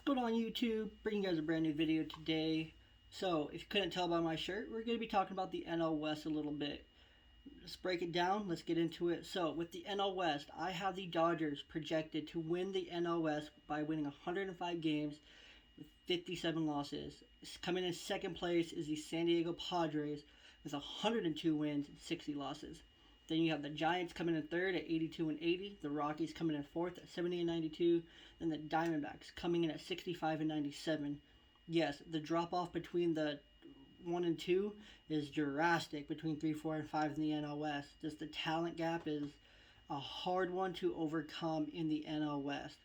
going on YouTube? Bringing you guys a brand new video today. So, if you couldn't tell by my shirt, we're going to be talking about the NL West a little bit. Let's break it down. Let's get into it. So, with the NL West, I have the Dodgers projected to win the NL West by winning 105 games with 57 losses. Coming in second place is the San Diego Padres with 102 wins and 60 losses. Then you have the Giants coming in third at 82 and 80. The Rockies coming in fourth at 70 and 92. Then the Diamondbacks coming in at 65 and 97. Yes, the drop off between the 1 and 2 is drastic between 3, 4, and 5 in the NL West. Just the talent gap is a hard one to overcome in the NL West.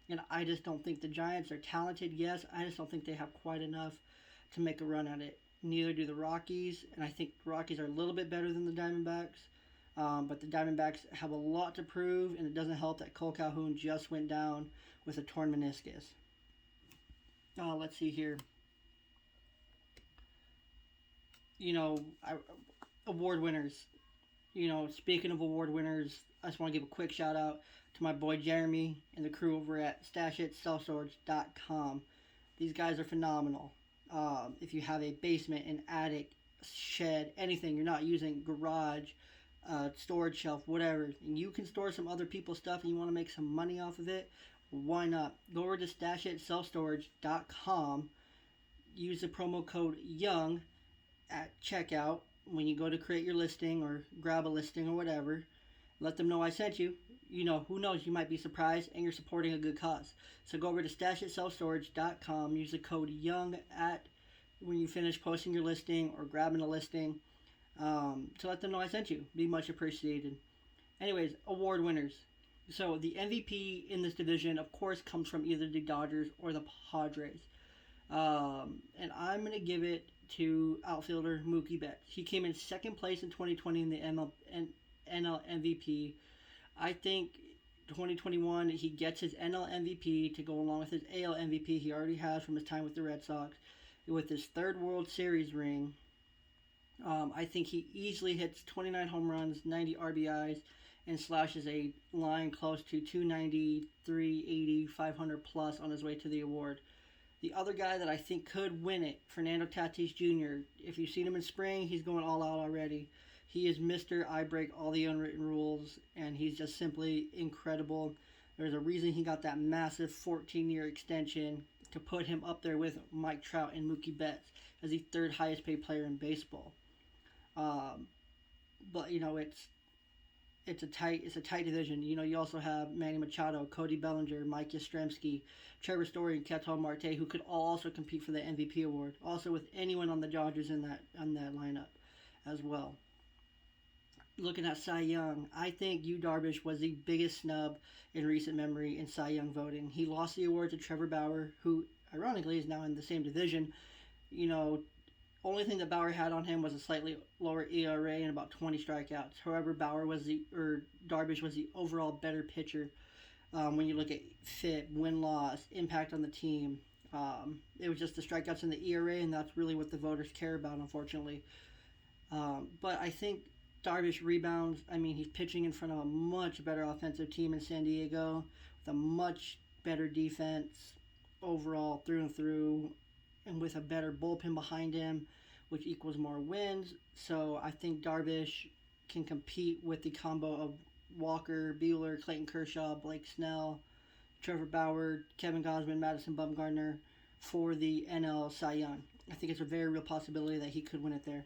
And I just don't think the Giants are talented. Yes, I just don't think they have quite enough to make a run at it. Neither do the Rockies, and I think the Rockies are a little bit better than the Diamondbacks. But the Diamondbacks have a lot to prove, and it doesn't help that Cole Calhoun just went down with a torn meniscus. Let's see here. Award winners. Speaking of award winners, I just want to give a quick shout out to my boy Jeremy and the crew over at StashItSelfStorage.com. These guys are phenomenal. If you have a basement, an attic, shed, anything you're not using, garage, storage shelf, whatever, and you can store some other people's stuff and you want to make some money off of it, why not? Go over to StashItSelfStorage.com, use the promo code YOUNG at checkout when you go to create your listing or grab a listing or whatever. Let them know I sent you. Who knows, you might be surprised and you're supporting a good cause. So go over to StashItSelfStorage.com, use the code YOUNG at when you finish posting your listing or grabbing a listing, to let them know I sent you. Be much appreciated. Anyways, award winners. So the MVP in this division, of course, comes from either the Dodgers or the Padres. And I'm going to give it to outfielder Mookie Betts. He came in second place in 2020 in the NL MVP. I think 2021 he gets his NL MVP to go along with his AL MVP he already has from his time with the Red Sox. With his third World Series ring, I think he easily hits 29 home runs, 90 RBIs, and slashes a line close to 290, 380, 500 plus on his way to the award. The other guy that I think could win it, Fernando Tatis Jr. If you've seen him in spring, he's going all out already. He is Mr. I break all the unwritten rules, and he's just simply incredible. There's a reason he got that massive 14-year extension to put him up there with Mike Trout and Mookie Betts as the third highest paid player in baseball. But it's a tight division. You also have Manny Machado, Cody Bellinger, Mike Yastrzemski, Trevor Story, and Ketel Marte, who could all also compete for the MVP award. Also with anyone on the Dodgers in that lineup as well. Looking at Cy Young, I think Yu Darvish was the biggest snub in recent memory in Cy Young voting. He lost the award to Trevor Bauer, who ironically is now in the same division. Only thing that Bauer had on him was a slightly lower ERA and about 20 strikeouts. However, Darvish was the overall better pitcher. When you look at FIP, win-loss, impact on the team, it was just the strikeouts and the ERA, and that's really what the voters care about, unfortunately. But I think Darvish rebounds. He's pitching in front of a much better offensive team in San Diego with a much better defense overall through and through, and with a better bullpen behind him, which equals more wins. So I think Darvish can compete with the combo of Walker, Buehler, Clayton Kershaw, Blake Snell, Trevor Bauer, Kevin Gausman, Madison Bumgarner for the NL Cy Young. I think it's a very real possibility that he could win it there.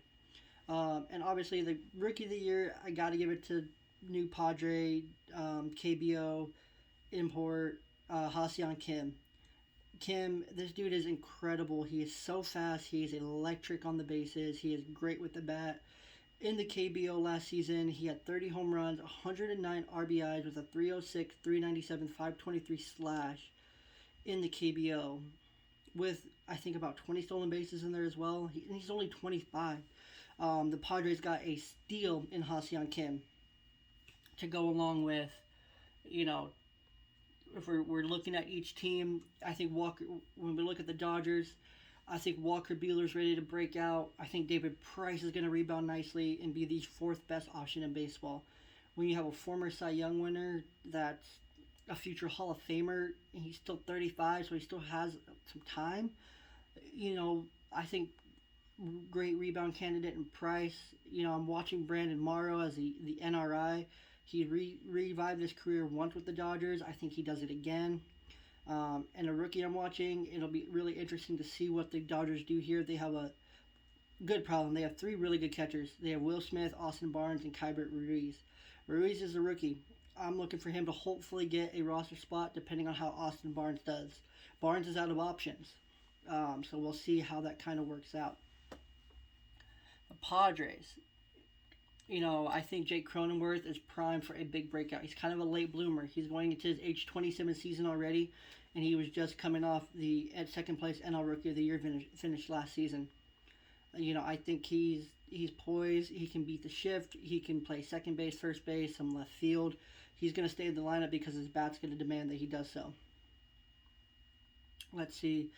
And obviously the Rookie of the Year, I got to give it to new Padre, KBO, import, Ha-Seong Kim. Kim, this dude is incredible. He is so fast. He is electric on the bases. He is great with the bat. In the KBO last season, he had 30 home runs, 109 RBIs with a 306, 397, 523 slash in the KBO. With, I think, about 20 stolen bases in there as well. He's only 25. The Padres got a steal in Ha-Seong Kim to go along with, if we're looking at each team, I think Walker, when we look at the Dodgers, I think Walker Buehler's ready to break out. I think David Price is going to rebound nicely and be the fourth best option in baseball. When you have a former Cy Young winner that's a future Hall of Famer. He's still 35, so he still has some time. I think great rebound candidate in Price. I'm watching Brandon Morrow as the NRI. He revived his career once with the Dodgers. I think he does it again. And a rookie I'm watching, it'll be really interesting to see what the Dodgers do here. They have a good problem. They have three really good catchers. They have Will Smith, Austin Barnes, and Keibert Ruiz. Ruiz is a rookie. I'm looking for him to hopefully get a roster spot depending on how Austin Barnes does. Barnes is out of options. So we'll see how that kind of works out. The Padres. I think Jake Cronenworth is primed for a big breakout. He's kind of a late bloomer. He's going into his age 27 season already, and he was just coming off the second place NL Rookie of the Year finished last season. I think he's poised. He can beat the shift. He can play second base, first base, some left field. He's going to stay in the lineup because his bat's going to demand that he does so. Let's see.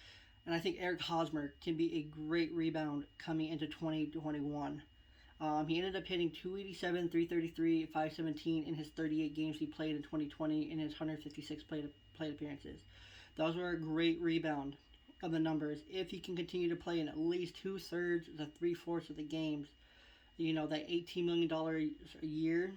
And I think Eric Hosmer can be a great rebound coming into 2021. He ended up hitting 287, 333, 517 in his 38 games he played in 2020 in his 156 plate appearances. Those were a great rebound of the numbers. If he can continue to play in at least 2/3 to 3/4 of the games, that $18 million a year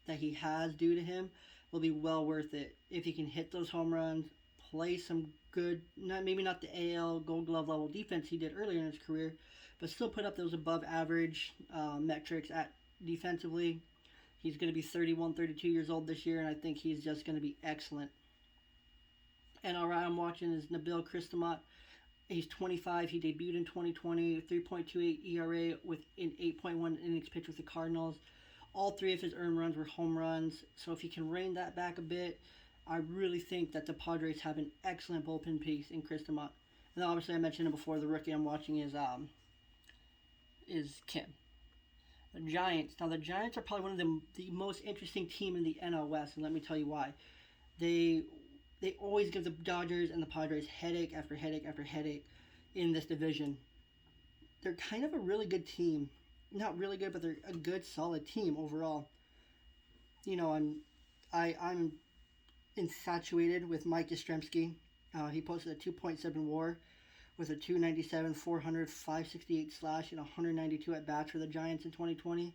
that he has due to him will be well worth it. If he can hit those home runs, play some good, maybe not the AL Gold Glove level defense he did earlier in his career, but still put up those above average metrics at defensively. He's going to be 31, 32 years old this year, and I think he's just going to be excellent. NRI I'm watching is Nabil Cristomot. He's 25. He debuted in 2020, 3.28 ERA with an 8.1 innings pitched with the Cardinals. All three of his earned runs were home runs, so if he can rein that back a bit, I really think that the Padres have an excellent bullpen piece in Cristomot. And obviously I mentioned it before, the rookie I'm watching is Kim. The Giants. Now the Giants are probably one of the most interesting team in the NL West, and let me tell you why. They always give the Dodgers and the Padres headache after headache after headache in this division. They're kind of a really good team. Not really good, but they're a good, solid team overall. I'm infatuated with Mike Yastrzemski. He posted a 2.7 WAR with a 297, 400, 568 slash, and 192 at bats for the Giants in 2020.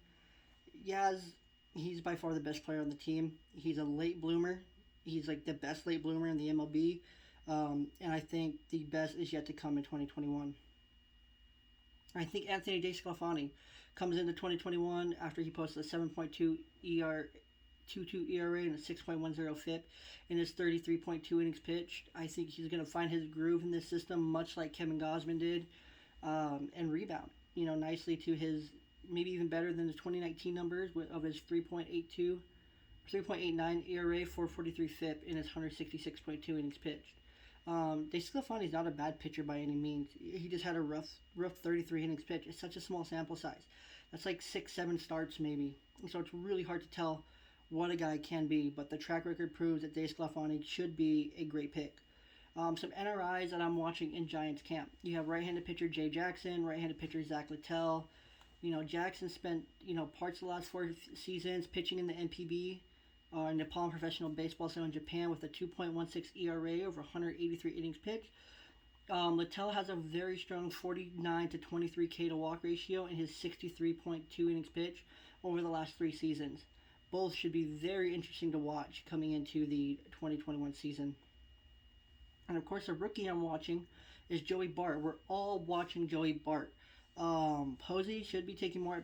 He's by far the best player on the team. He's a late bloomer. He's like the best late bloomer in the MLB. And I think the best is yet to come in 2021. I think Anthony DeSclafani comes into 2021 after he posted a 7.2 2.2 ERA and a 6.10 FIP in his 33.2 innings pitched. I think he's going to find his groove in this system, much like Kevin Gausman did, and rebound, nicely to his, maybe even better than the 2019 numbers of his 3.89 ERA, 4.43 FIP in his 166.2 innings pitched. DeSclafani's not a bad pitcher by any means. He just had a rough 33 innings pitch. It's such a small sample size. That's like 6-7 starts maybe. And so it's really hard to tell what a guy can be, but the track record proves that DeSclafani should be a great pick. Some NRIs that I'm watching in Giants camp. You have right-handed pitcher Jay Jackson, right-handed pitcher Zach Littell. Jackson spent, parts of the last 4 seasons pitching in the NPB, in Nippon Professional Baseball Center in Japan with a 2.16 ERA over 183 innings pitched. Littell has a very strong 49 to 23 K to walk ratio in his 63.2 innings pitched over the last 3 seasons. Both should be very interesting to watch coming into the 2021 season. And of course, the rookie I'm watching is Joey Bart. We're all watching Joey Bart. Posey should be taking more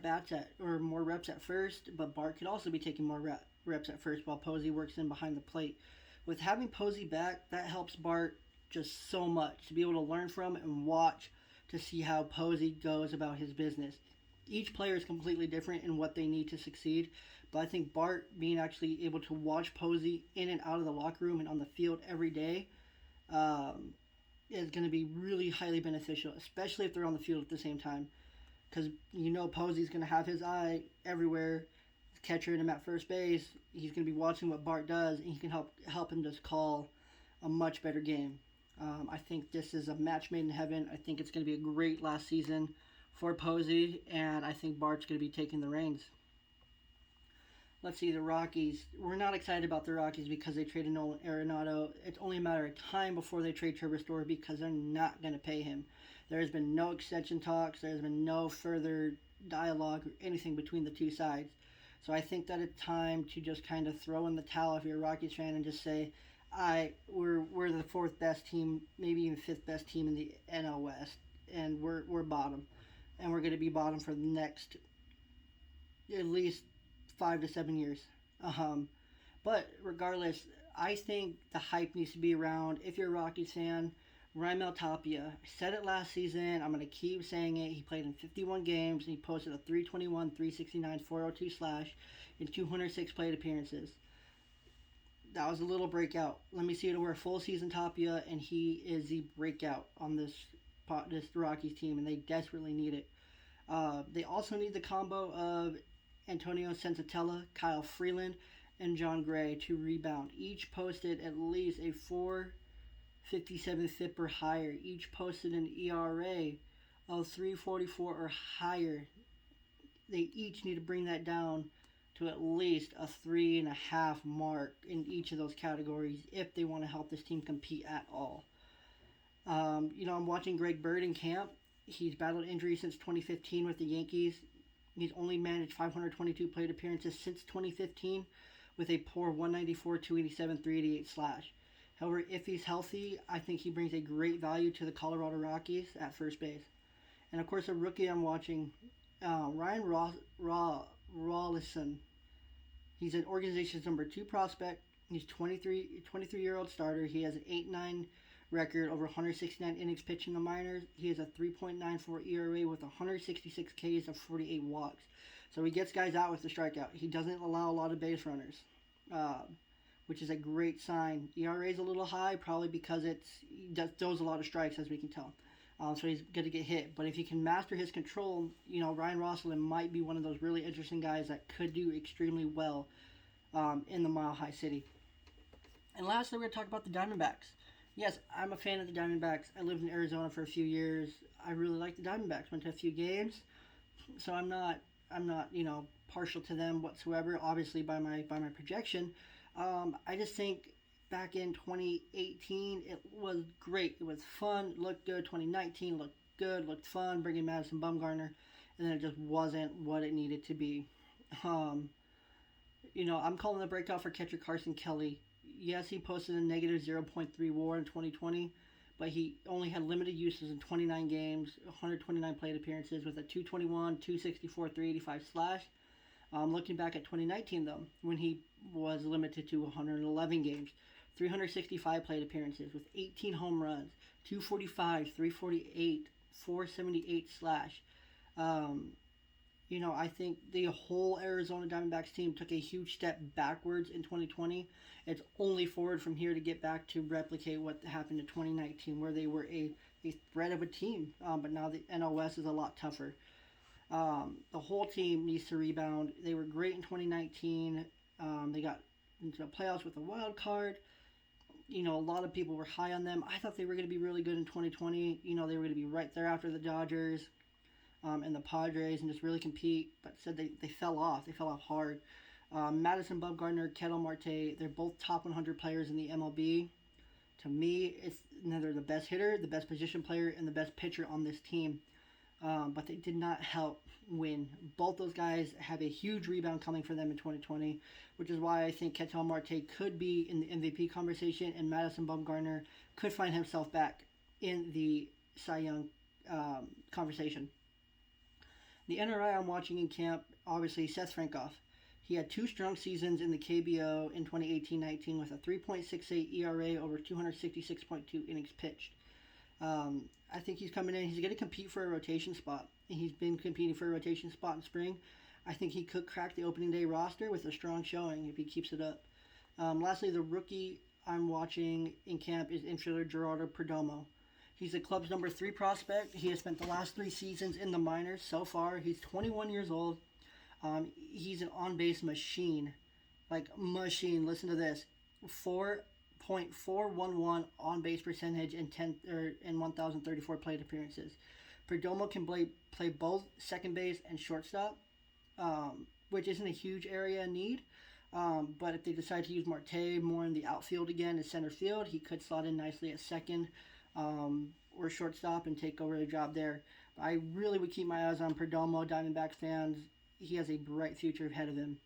more reps at first, but Bart could also be taking more reps at first while Posey works in behind the plate. With having Posey back, that helps Bart just so much to be able to learn from and watch to see how Posey goes about his business. Each player is completely different in what they need to succeed, but I think Bart being actually able to watch Posey in and out of the locker room and on the field every day is going to be really highly beneficial, especially if they're on the field at the same time, because Posey's going to have his eye everywhere. Catcher him at first base, he's going to be watching what Bart does, and he can help him just call a much better game. I think this is a match made in heaven. I think it's going to be a great last season for Posey, and I think Bart's going to be taking the reins. let's see, the Rockies. We're not excited about the Rockies because they traded Nolan Arenado. It's only a matter of time before they trade Trevor Story because they're not going to pay him. There has been no extension talks. There has been no further dialogue or anything between the two sides. So I think that it's time to just kind of throw in the towel if you're a Rockies fan and just say, we're the fourth best team, maybe even fifth best team in the NL West, and we're bottom, and we're going to be bottom for the next at least 5 to 7 years. Um, but regardless, I think the hype needs to be around. If you're a Rockies fan, Raimel Tapia. I said it last season. I'm going to keep saying it. He played in 51 games and he posted a 321, 369, 402 slash in 206 plate appearances. That was a little breakout. Let me see it over a full season Tapia, and he is the breakout on this Rockies team, and they desperately need it. They also need the combo of Antonio Sensatella, Kyle Freeland, and John Gray to rebound. Each posted at least a 4.57 FIP or higher. Each posted an ERA of 3.44 or higher. They each need to bring that down to at least a 3.5 mark in each of those categories if they want to help this team compete at all. I'm watching Greg Byrd in camp. He's battled injury since 2015 with the Yankees. He's only managed 522 plate appearances since 2015 with a poor 194, 287, 388 slash. However, if he's healthy, I think he brings a great value to the Colorado Rockies at first base. And of course, a rookie I'm watching, Ryan Rawlinson. He's an organization's number 2 prospect. He's 23-year-old starter. He has an 8.9 record over 169 innings pitched in the minors. He has a 3.94 ERA with 166 Ks and 48 walks. So he gets guys out with the strikeout. He doesn't allow a lot of base runners, which is a great sign. ERA is a little high, probably because he throws a lot of strikes, as we can tell. So he's going to get hit. But if he can master his control, Ryan Rawlinson might be one of those really interesting guys that could do extremely well in the Mile High City. And lastly, we're going to talk about the Diamondbacks. Yes, I'm a fan of the Diamondbacks. I lived in Arizona for a few years. I really like the Diamondbacks. Went to a few games, so I'm not partial to them whatsoever. Obviously, by my projection, I just think back in 2018 it was great. It was fun. Looked good. 2019 looked good. Looked fun. Bringing Madison Bumgarner, and then it just wasn't what it needed to be. I'm calling the breakout for catcher Carson Kelly. Yes, he posted a negative 0.3 WAR in 2020, but he only had limited uses in 29 games, 129 plate appearances with a 221, 264, 385 slash. Looking back at 2019, though, when he was limited to 111 games, 365 plate appearances with 18 home runs, 245, 348, 478 slash. I think the whole Arizona Diamondbacks team took a huge step backwards in 2020. It's only forward from here to get back to replicate what happened in 2019, where they were a threat of a team. But now the NL West is a lot tougher. The whole team needs to rebound. They were great in 2019. They got into the playoffs with a wild card. A lot of people were high on them. I thought they were going to be really good in 2020. They were going to be right there after the Dodgers and the Padres and just really compete. But said they fell off. They fell off hard. Madison Bumgarner, Ketel Marte, they're both top 100 players in the MLB. To me, they're the best hitter, the best position player, and the best pitcher on this team. But they did not help win. Both those guys have a huge rebound coming for them in 2020, which is why I think Ketel Marte could be in the MVP conversation, and Madison Bumgarner could find himself back in the Cy Young conversation. The NRI I'm watching in camp, obviously, Seth Frankoff. He had 2 strong seasons in the KBO in 2018-19 with a 3.68 ERA over 266.2 innings pitched. I think he's coming in. He's going to compete for a rotation spot. He's been competing for a rotation spot in spring. I think he could crack the opening day roster with a strong showing if he keeps it up. Lastly, the rookie I'm watching in camp is infielder Gerardo Perdomo. He's the club's number 3 prospect. He has spent the last 3 seasons in the minors so far. He's 21 years old. He's an on-base machine. Machine. Listen to this. 4.411 on-base percentage in 1,034 plate appearances. Perdomo can play both second base and shortstop. which isn't a huge area in need. But if they decide to use Marte more in the outfield again in center field, he could slot in nicely at second or shortstop and take over the job there. But I really would keep my eyes on Perdomo, Diamondbacks fans. He has a bright future ahead of him.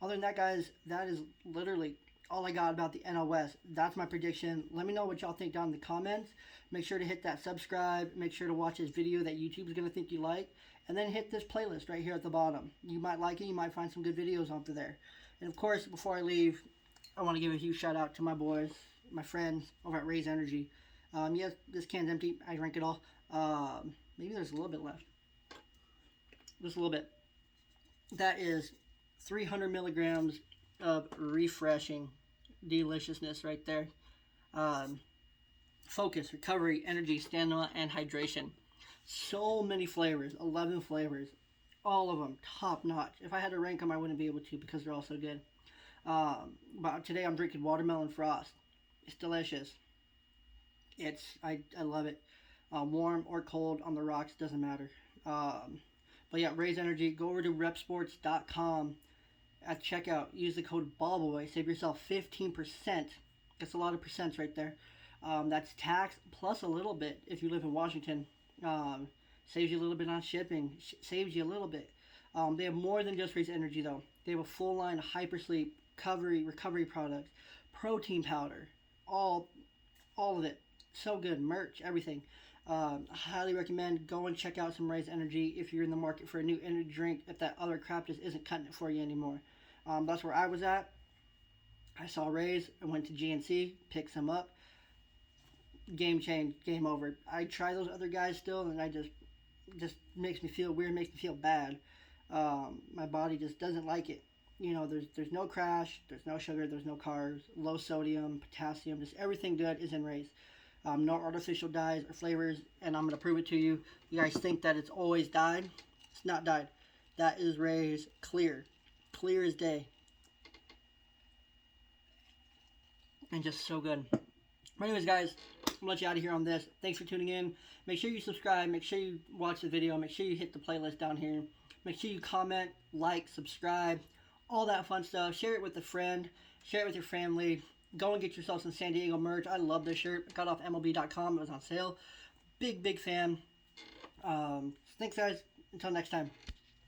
Other than that, guys, that is literally all I got about the NL West. That's my prediction. Let me know what y'all think down in the comments. Make sure to hit that subscribe. Make sure to watch this video that YouTube's going to think you like. And then hit this playlist right here at the bottom. You might like it. You might find some good videos onto there. And of course, before I leave, I want to give a huge shout out to my boys, my friends over at Raise Energy. Yes, this can's empty. I drank it all. Maybe there's a little bit left. Just a little bit. That is 300 milligrams of refreshing deliciousness right there. Focus, recovery, energy, stamina, and hydration. So many flavors, 11 flavors. All of them top notch. If I had to rank them, I wouldn't be able to because they're all so good. But today I'm drinking watermelon frost. It's delicious. I love it. Warm or cold on the rocks, doesn't matter. But yeah, Raise Energy. Go over to repsports.com at checkout. Use the code BALLBOY. Save yourself 15%. That's a lot of percents right there. That's tax plus a little bit if you live in Washington. Saves you a little bit on shipping. Saves you a little bit. They have more than just Raise Energy though. They have a full line of hypersleep, recovery products, protein powder, all of it. So good. Merch, everything. Highly recommend go and check out some Raise Energy if you're in the market for a new energy drink, if that other crap just isn't cutting it for you anymore. That's where I was at. I saw Raise, I went to GNC, picked some up. Game change, game over. I try those other guys still, and I just makes me feel weird, makes me feel bad. My body just doesn't like it. You know, there's no crash, there's no sugar, there's no carbs, low sodium, potassium, just everything good is in Raise. No artificial dyes or flavors, and I'm going to prove it to you. You guys think that it's always dyed. It's not dyed. That is Raise clear. Clear as day. And just so good. But anyways, guys, I'm going to let you out of here on this. Thanks for tuning in. Make sure you subscribe. Make sure you watch the video. Make sure you hit the playlist down here. Make sure you comment, like, subscribe, all that fun stuff. Share it with a friend. Share it with your family. Go and get yourself some San Diego merch. I love this shirt. I got it off MLB.com. It was on sale. Big fan. Thanks, guys. Until next time.